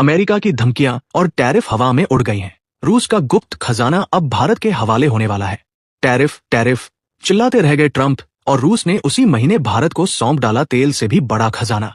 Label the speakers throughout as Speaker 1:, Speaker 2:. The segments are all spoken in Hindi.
Speaker 1: अमेरिका की धमकियां और टैरिफ हवा में उड़ गई हैं। रूस का गुप्त खजाना अब भारत के हवाले होने वाला है। टैरिफ टैरिफ चिल्लाते रह गए ट्रंप, और रूस ने उसी महीने भारत को सौंप डाला तेल से भी बड़ा खजाना।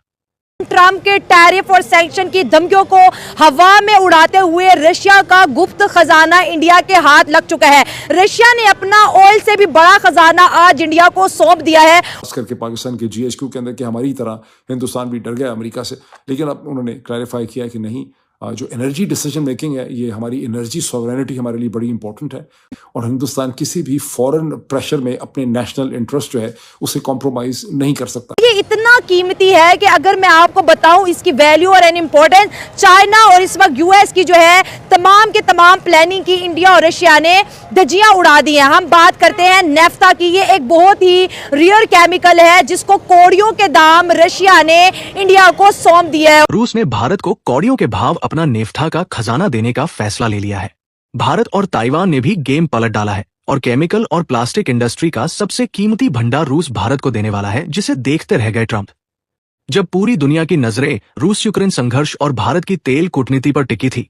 Speaker 2: ट्रंप के टैरिफ और सैंक्शन की धमकियों को हवा में उड़ाते हुए रशिया का गुप्त खजाना इंडिया के हाथ लग चुका है। रशिया ने अपना ऑयल से भी बड़ा खजाना आज इंडिया को सौंप दिया है।
Speaker 3: खास करके पाकिस्तान के GHQ के अंदर कि हमारी तरह हिंदुस्तान भी डर गया अमेरिका से, लेकिन अब उन्होंने क्लैरिफाई किया कि नहीं, जो एनर्जी डिसीजन मेकिंग है, ये हमारी एनर्जी सॉवरेनिटी हमारे लिए बड़ी इंपॉर्टेंट है, और हिंदुस्तान किसी भी फॉरेन प्रेशर में अपने नेशनल इंटरेस्ट जो है उसे कॉम्प्रोमाइज नहीं कर सकता।
Speaker 2: ये इतना कीमती है कि अगर मैं आपको बताऊं इसकी वैल्यू और एन इम्पोर्टेंस, चाइना और इस वक्त US की जो है तमाम के तमाम प्लानिंग की इंडिया और रशिया ने धज्जियां उड़ा दी हैं। हम बात करते हैं नेफ्ता की। ये एक बहुत ही रेयर केमिकल है जिसको कौड़ियों के दाम रशिया ने इंडिया को सौंप दिया है।
Speaker 1: रूस ने भारत को कौड़ियों के भाव अपना नेफ्था का खजाना देने का फैसला ले लिया है। भारत और ताइवान ने भी गेम पलट डाला है, और केमिकल और प्लास्टिक इंडस्ट्री का सबसे कीमती भंडार रूस भारत को देने वाला है, जिसे देखते रह गए ट्रंप। जब पूरी दुनिया की नजरें रूस यूक्रेन संघर्ष और भारत की तेल कूटनीति पर टिकी थी,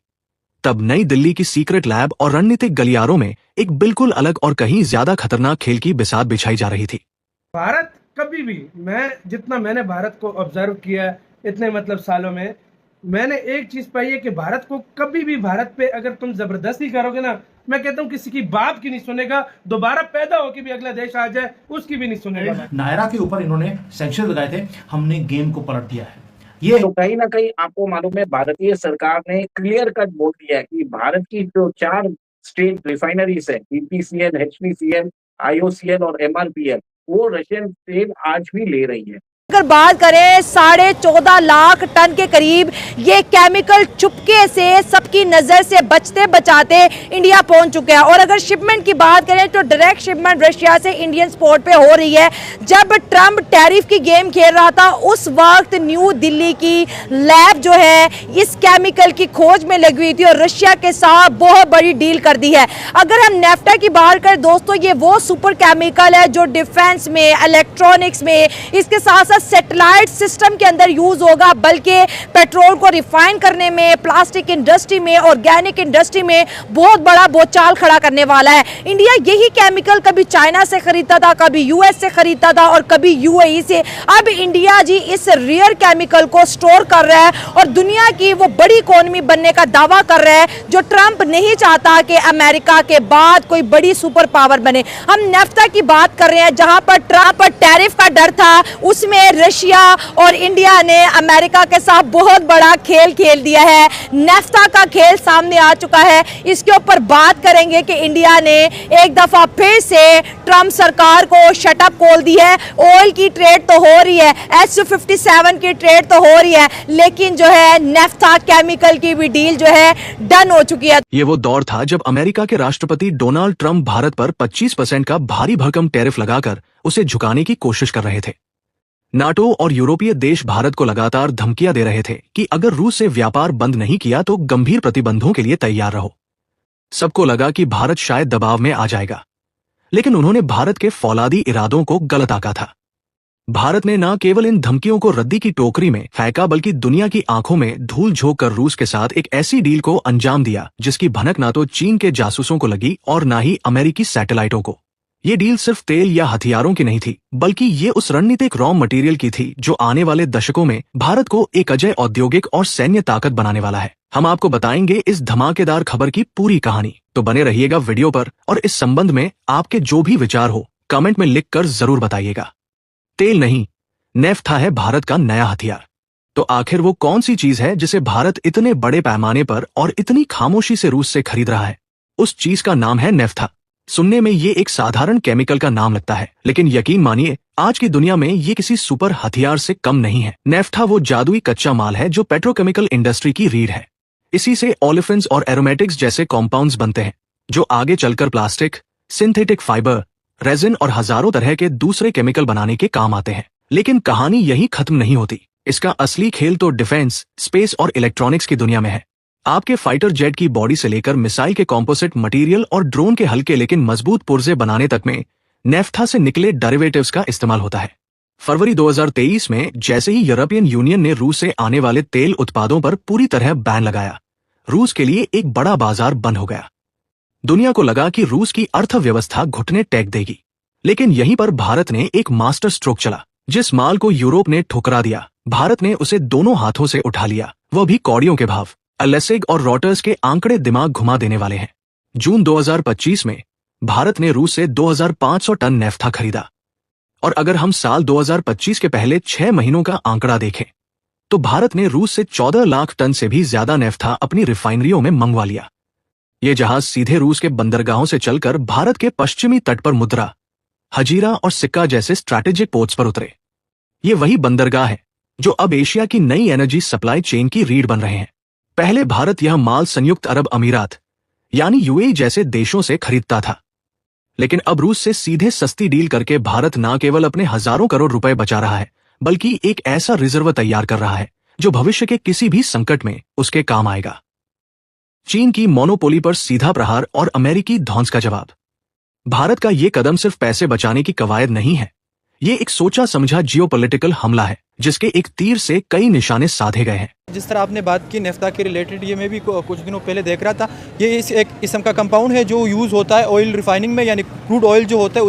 Speaker 1: तब नई दिल्ली की सीक्रेट लैब और रणनीतिक गलियारों में एक बिल्कुल अलग और कहीं ज्यादा खतरनाक खेल की बिसात बिछाई जा रही थी।
Speaker 4: भारत कभी भी, मैंने भारत को ऑब्जर्व किया इतने सालों में, मैंने एक चीज पाई है कि भारत को कभी भी, भारत पे अगर तुम जबरदस्ती करोगे ना, मैं कहता हूँ किसी की बाप की नहीं सुनेगा, दोबारा पैदा होकर भी अगला देश आ जाए उसकी भी नहीं सुनेगा।
Speaker 5: नायरा के ऊपर इन्होंने सैंक्शन लगाए थे, हमने गेम को पलट दिया है। ये
Speaker 6: तो कहीं ना कहीं आपको मालूम है, भारतीय सरकार ने क्लियर कट बोल दिया है कि भारत की जो 4 स्टेट रिफाइनरीज है, BPCL, HPCL, IOCL और MRPL, वो रशियन तेल आज भी ले रही है।
Speaker 2: अगर बात करें 14.5 लाख टन के करीब ये केमिकल चुपके से सबकी नजर से बचते बचाते इंडिया पहुंच चुके हैं। और अगर शिपमेंट की बात करें तो डायरेक्ट शिपमेंट रशिया से इंडियन पोर्ट पे हो रही है। जब ट्रंप टैरिफ की गेम खेल रहा था उस वक्त न्यू दिल्ली की लैब जो है इस केमिकल की खोज में लगी हुई थी और रशिया के साथ बहुत बड़ी डील कर दी है। अगर हम नेफ्टा की बात करें दोस्तों, ये वो सुपर केमिकल है जो डिफेंस में, इलेक्ट्रॉनिक्स में, इसके साथ सैटेलाइट सिस्टम के अंदर यूज होगा, बल्कि पेट्रोल को रिफाइन करने में, प्लास्टिक इंडस्ट्री में, ऑर्गेनिक इंडस्ट्री में बहुत बड़ा बोलचाल खड़ा करने वाला है। इंडिया यही केमिकल कभी चाइना से खरीदता था, कभी US से खरीदता था और कभी UAE से। अब इंडिया जी इस रेयर केमिकल को स्टोर कर रहा है और दुनिया की वो बड़ी इकोनॉमी बनने का दावा कर रहा है जो ट्रंप नहीं चाहता कि अमेरिका के बाद कोई बड़ी सुपर पावर बने। हम नेफ्ता की बात कर रहे हैं, जहां पर ट्रंप पर टैरिफ का डर था, उसमें रशिया और इंडिया ने अमेरिका के साथ बहुत बड़ा खेल खेल दिया है। नेफ्ता का खेल सामने आ चुका है। इसके ऊपर बात करेंगे कि इंडिया ने एक दफा फिर से ट्रंप सरकार को शटअप खोल दी है। ऑयल की ट्रेड तो हो रही है, SU-57 की ट्रेड तो हो रही है, लेकिन जो है नेफ्ता केमिकल की भी डील जो है डन हो चुकी है।
Speaker 1: ये वो दौर था जब अमेरिका के राष्ट्रपति डोनाल्ड ट्रंप भारत पर 25% का भारी भरकम टैरिफ लगाकर उसे झुकाने की कोशिश कर रहे थे। नाटो और यूरोपीय देश भारत को लगातार धमकियां दे रहे थे कि अगर रूस से व्यापार बंद नहीं किया तो गंभीर प्रतिबंधों के लिए तैयार रहो। सबको लगा कि भारत शायद दबाव में आ जाएगा, लेकिन उन्होंने भारत के फौलादी इरादों को गलत आंका था। भारत ने न केवल इन धमकियों को रद्दी की टोकरी में फेंका, बल्कि दुनिया की आंखों में धूल झोंक कर रूस के साथ एक ऐसी डील को अंजाम दिया जिसकी भनक ना तो चीन के जासूसों को लगी और ना ही अमेरिकी सैटेलाइटों को। ये डील सिर्फ तेल या हथियारों की नहीं थी, बल्कि ये उस रणनीतिक रॉ मटेरियल की थी जो आने वाले दशकों में भारत को एक अजेय औद्योगिक और सैन्य ताकत बनाने वाला है। हम आपको बताएंगे इस धमाकेदार खबर की पूरी कहानी, तो बने रहिएगा वीडियो पर। और इस संबंध में आपके जो भी विचार हो कमेंट में लिखकर जरूर बताइएगा। तेल नहीं, नेफ्था है भारत का नया हथियार। तो आखिर वो कौन सी चीज है जिसे भारत इतने बड़े पैमाने पर और इतनी खामोशी से रूस से खरीद रहा है? उस चीज का नाम है नेफ्था। सुनने में ये एक साधारण केमिकल का नाम लगता है, लेकिन यकीन मानिए आज की दुनिया में ये किसी सुपर हथियार से कम नहीं है। नेफ्था वो जादुई कच्चा माल है जो पेट्रोकेमिकल इंडस्ट्री की रीढ़ है। इसी से ओलेफिन्स और एरोमेटिक्स जैसे कॉम्पाउंड्स बनते हैं जो आगे चलकर प्लास्टिक, सिंथेटिक फाइबर, रेजिन और हजारों तरह के दूसरे केमिकल बनाने के काम आते हैं। लेकिन कहानी यही खत्म नहीं होती। इसका असली खेल तो डिफेंस, स्पेस और इलेक्ट्रॉनिक्स की दुनिया में है। आपके फाइटर जेट की बॉडी से लेकर मिसाइल के कॉम्पोजिट मटेरियल और ड्रोन के हल्के लेकिन मजबूत पुर्जे बनाने तक में नेफ्था से निकले डेरिवेटिव्स का इस्तेमाल होता है। फरवरी 2023 में जैसे ही यूरोपियन यूनियन ने रूस से आने वाले तेल उत्पादों पर पूरी तरह बैन लगाया, रूस के लिए एक बड़ा बाजार बंद हो गया। दुनिया को लगा कि रूस की अर्थव्यवस्था घुटने टेक देगी। लेकिन यहीं पर भारत ने एक मास्टर स्ट्रोक चला। जिस माल को यूरोप ने ठुकरा दिया, भारत ने उसे दोनों हाथों से उठा लिया, वह भी कौड़ियों के भाव। अलेसिग और रॉटर्स के आंकड़े दिमाग घुमा देने वाले हैं। जून 2025 में भारत ने रूस से 2500 टन नेफ्था खरीदा, और अगर हम साल 2025 के पहले 6 महीनों का आंकड़ा देखें तो भारत ने रूस से 14 लाख टन से भी ज्यादा नेफ्था अपनी रिफाइनरियों में मंगवा लिया। ये जहाज सीधे रूस के बंदरगाहों से चलकर भारत के पश्चिमी तट पर मुद्रा, हजीरा और सिक्का जैसे स्ट्रैटेजिक पोर्ट्स पर उतरे। ये वही बंदरगाह है जो अब एशिया की नई एनर्जी सप्लाई चेन की रीढ़ बन रहे हैं। पहले भारत यह माल संयुक्त अरब अमीरात यानी यूएई जैसे देशों से खरीदता था, लेकिन अब रूस से सीधे सस्ती डील करके भारत न केवल अपने हजारों करोड़ रुपए बचा रहा है, बल्कि एक ऐसा रिजर्व तैयार कर रहा है जो भविष्य के किसी भी संकट में उसके काम आएगा। चीन की मोनोपोली पर सीधा प्रहार और अमेरिकी धौंस का जवाब। भारत का ये कदम सिर्फ पैसे बचाने की कवायद नहीं है, ये एक सोचा समझा जियोपॉलिटिकल हमला है जिसके एक तीर से कई निशाने साधे गए हैं।
Speaker 7: जिस तरह आपने बात की नेफ्ता के रिलेटेड, ये मैं भी कुछ दिनों पहले देख रहा था। ये एक किस्म का कंपाउंड है जो यूज़ होता है ऑयल रिफाइनिंग में, यानी क्रूड ऑयल जो होता है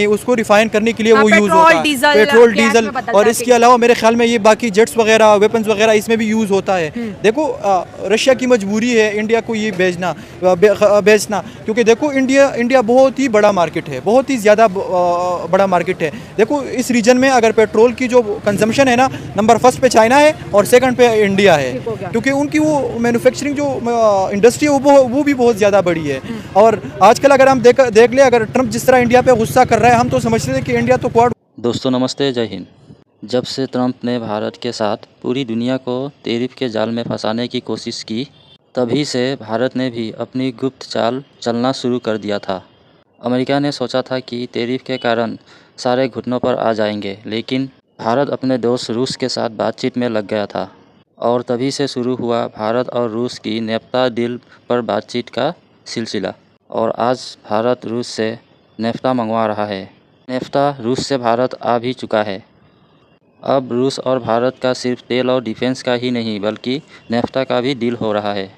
Speaker 7: उसको रिफाइन करने के लिए वो यूज़ होता है, पेट्रोल डीजल। और इसके अलावा मेरे ख्याल में ये बाकी जेट्स वगैरह, वेपन्स वगैरह इसमें भी यूज़ होता है। देखो रशिया की मजबूरी है इंडिया को ये बेचना, क्योंकि देखो इंडिया बहुत ही बड़ा मार्केट है, बहुत ही ज़्यादा बड़ा मार्केट है। देखो इस रीजन में अगर पेट्रोल की जो कंजम्पशन है ना, नंबर फर्स्ट पे चाइना है और सेकंड पे इंडिया है, क्योंकि उनकी वो मैन्युफैक्चरिंग जो इंडस्ट्री है वो भी बहुत ज़्यादा बड़ी है। और आजकल अगर हम देख ले, अगर ट्रंप जिस तरह इंडिया पे गुस्सा कर रहा है, हम तो समझते थे कि इंडिया तो क्वाड।
Speaker 8: दोस्तों नमस्ते, जय हिंद। जब से ट्रंप ने भारत के साथ पूरी दुनिया को टैरिफ के जाल में फंसाने की कोशिश की, तभी से भारत ने भी अपनी गुप्त चाल चलना शुरू कर दिया था। अमेरिका ने सोचा था कि टैरिफ के कारण सारे घुटनों पर आ जाएंगे, लेकिन भारत अपने दोस्त रूस के साथ बातचीत में लग गया था, और तभी से शुरू हुआ भारत और रूस की नेफ्ता डील पर बातचीत का सिलसिला। और आज भारत रूस से नेफ्ता मंगवा रहा है। नेफ्ता रूस से भारत आ भी चुका है। अब रूस और भारत का सिर्फ तेल और डिफेंस का ही नहीं, बल्कि नेफ्ता का भी डील हो रहा है।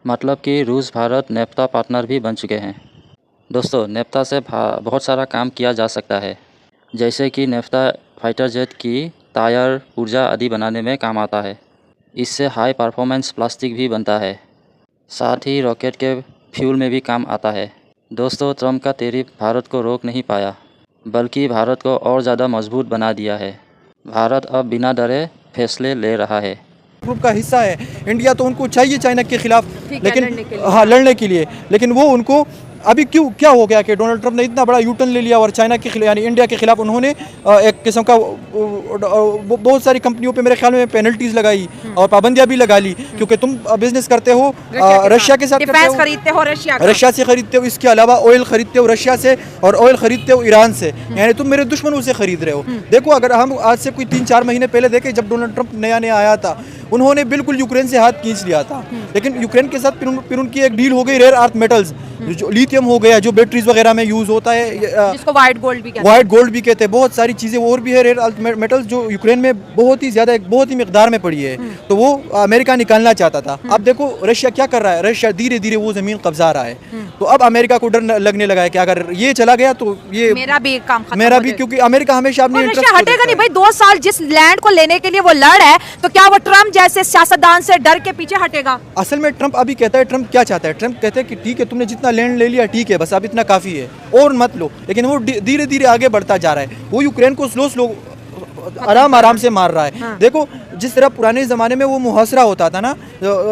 Speaker 8: मतलब कि रूस भारत नेफ्ता पार्टनर भी बन चुके हैं। दोस्तों नेफ्ता से बहुत सारा काम किया जा सकता है, जैसे कि नेफ्ता फाइटर जेट की टायर, ऊर्जा आदि बनाने में काम आता है। इससे हाई परफॉर्मेंस प्लास्टिक भी बनता है, साथ ही रॉकेट के फ्यूल में भी काम आता है। दोस्तों ट्रंप का टैरिफ भारत को रोक नहीं पाया, बल्कि भारत को और ज़्यादा मजबूत बना दिया है। भारत अब बिना डरे फैसले ले रहा है।
Speaker 7: ग्रुप का हिस्सा है इंडिया, तो उनको चाहिए चाइना के खिलाफ, लेकिन लड़ने के लिए, लेकिन वो उनको अभी क्या हो गया कि डोनाल्ड ट्रंप ने इतना बड़ा यूटर्न ले लिया और चाइना के खिलाफ यानी इंडिया के खिलाफ उन्होंने एक किस्म का बहुत सारी कंपनियों पे मेरे ख्याल में पेनल्टीज लगाई और पाबंदियां भी लगा ली, क्योंकि तुम बिजनेस करते हो रशिया के साथ,
Speaker 2: खरीदते हो
Speaker 7: रशिया से खरीदते हो, इसके अलावा ऑयल खरीदते हो रशिया से और ऑयल खरीदते हो ईरान से, यानी तुम मेरे दुश्मनों से खरीद रहे हो। देखो अगर हम आज से कोई 3-4 महीने पहले देखें, जब डोनाल्ड ट्रंप नया आया था, उन्होंने बिल्कुल यूक्रेन से हाथ खींच लिया था, लेकिन यूक्रेन के साथ फिर उनकी एक डील हो गई रेयर अर्थ मेटल्स, जो लिथियम हो गया, जो बैटरीज वगैरह में यूज होता है,
Speaker 2: जिसको व्हाइट गोल्ड भी कहते हैं। बहुत सारी चीजें और भी है रेयर अर्थ मेटल्स जो यूक्रेन में बहुत ही मिकदार में पड़ी है, तो वो अमेरिका निकालना चाहता था। अब देखो रशिया क्या कर रहा है, रशिया धीरे धीरे वो जमीन कब्जा रहा है, तो अब अमेरिका को डर लगने लगा है कि अगर ये चला गया तो ये मेरा भी काम खत्म,
Speaker 7: मेरा भी, क्योंकि अमेरिका हमेशा अपनी
Speaker 2: रशिया हटेगा नहीं भाई। 2 साल जिस लैंड को लेने के लिए वो लड़ है, तो क्या वो ट्रंप जैसे सियासतदान से डर के पीछे हटेगा?
Speaker 7: असल में ट्रंप अभी कहता है, ट्रंप क्या चाहता है, ट्रंप कहते हैं कि ठीक है तुमने जितना लैंड ले लिया ठीक है, बस अब इतना काफी है और मत लो, लेकिन वो धीरे धीरे आगे बढ़ता जा रहा है। वो यूक्रेन को स्लो आराम से मार रहा है। हाँ। देखो जिस तरह पुराने ज़माने में वो मुहासरा होता था ना,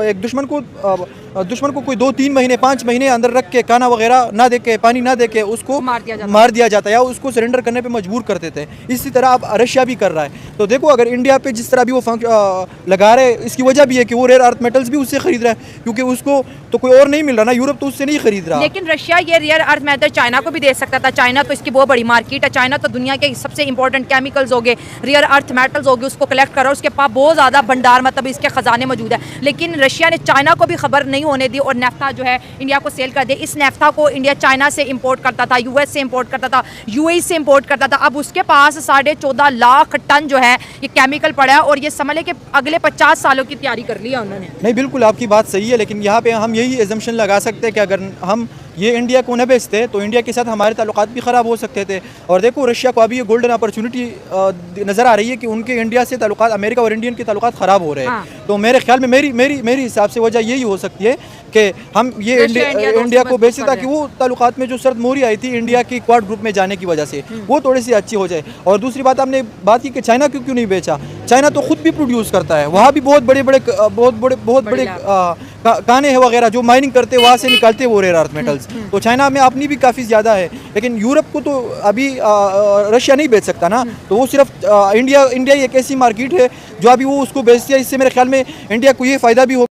Speaker 7: एक दुश्मन को कोई 2-3 महीने 5 महीने अंदर रख के खाना वगैरह ना दे के, पानी ना दे के उसको मार दिया जाता या उसको सरेंडर करने पे मजबूर कर देते हैं। इसी तरह अब रशिया भी कर रहा है। तो देखो अगर इंडिया पे जिस तरह भी वो लगा रहे, इसकी वजह भी है कि वो रेयर अर्थ मेटल्स भी उससे खरीद रहा है, क्योंकि उसको तो कोई और नहीं मिल रहा ना, यूरोप तो उससे नहीं खरीद रहा।
Speaker 2: लेकिन रशिया ये रेयर अर्थ मेटल चाइना को भी दे सकता था। चाइना तो इसकी बहुत बड़ी मार्केट है, चाइना तो दुनिया के सबसे इंपॉर्टेंट केमिकल्स हो गए, रेयर अर्थ मेटल्स हो गए, उसको कलेक्ट करो, उसके पास बहुत ज़्यादा भंडार मतलब इसके खजाने मौजूद है। लेकिन रशिया ने चाइना को भी खबर नहीं नहीं होने दी और नेफ्ता जो है इंडिया को सेल कर दिया। इस नेफ्ता को इंडिया चाइना से इंपोर्ट करता था, यूएस से इंपोर्ट करता था, यूएई से इंपोर्ट करता था। अब उसके पास 14.5 लाख टन जो है ये केमिकल पड़ा है और ये समझ लें कि अगले 50 सालों की तैयारी कर लिया उन्होंने।
Speaker 7: नहीं, बिल्कुल आपकी बात सही है, लेकिन यहाँ पे हम यही एजम्पशन लगा सकते हैं कि अगर हम ये इंडिया को न बेचते तो इंडिया के साथ हमारे ताल्लुकात भी ख़राब हो सकते थे। और देखो रशिया को अभी ये गोल्डन अपॉर्चुनिटी नज़र आ रही है कि उनके इंडिया से ताल्लुकात, अमेरिका और इंडियन के ताल्लुकात ख़राब हो रहे हैं।
Speaker 2: हाँ।
Speaker 7: तो मेरे ख्याल में मेरी हिसाब से वजह यही हो सकती है कि हम ये इंडिया को बेचते ताकि वो ताल्लुकात में जो सर्द मोहरी आई थी इंडिया की क्वाड ग्रुप में जाने की वजह से वो थोड़ी सी अच्छी हो जाए। और दूसरी बात आपने बात की कि चाइना क्यों नहीं बेचा। चाइना तो खुद भी प्रोड्यूस करता है, वहाँ भी बहुत बड़े काने हैं वगैरह जो माइनिंग करते हैं, वहाँ से निकालते हैं वो रेयर अर्थ मेटल्स। तो चाइना में अपनी भी काफ़ी ज़्यादा है, लेकिन यूरोप को तो अभी रशिया नहीं बेच सकता ना। तो वो सिर्फ इंडिया एक ऐसी मार्केट है जो अभी वो उसको बेचती है। इससे मेरे ख्याल में इंडिया को ये फ़ायदा भी हो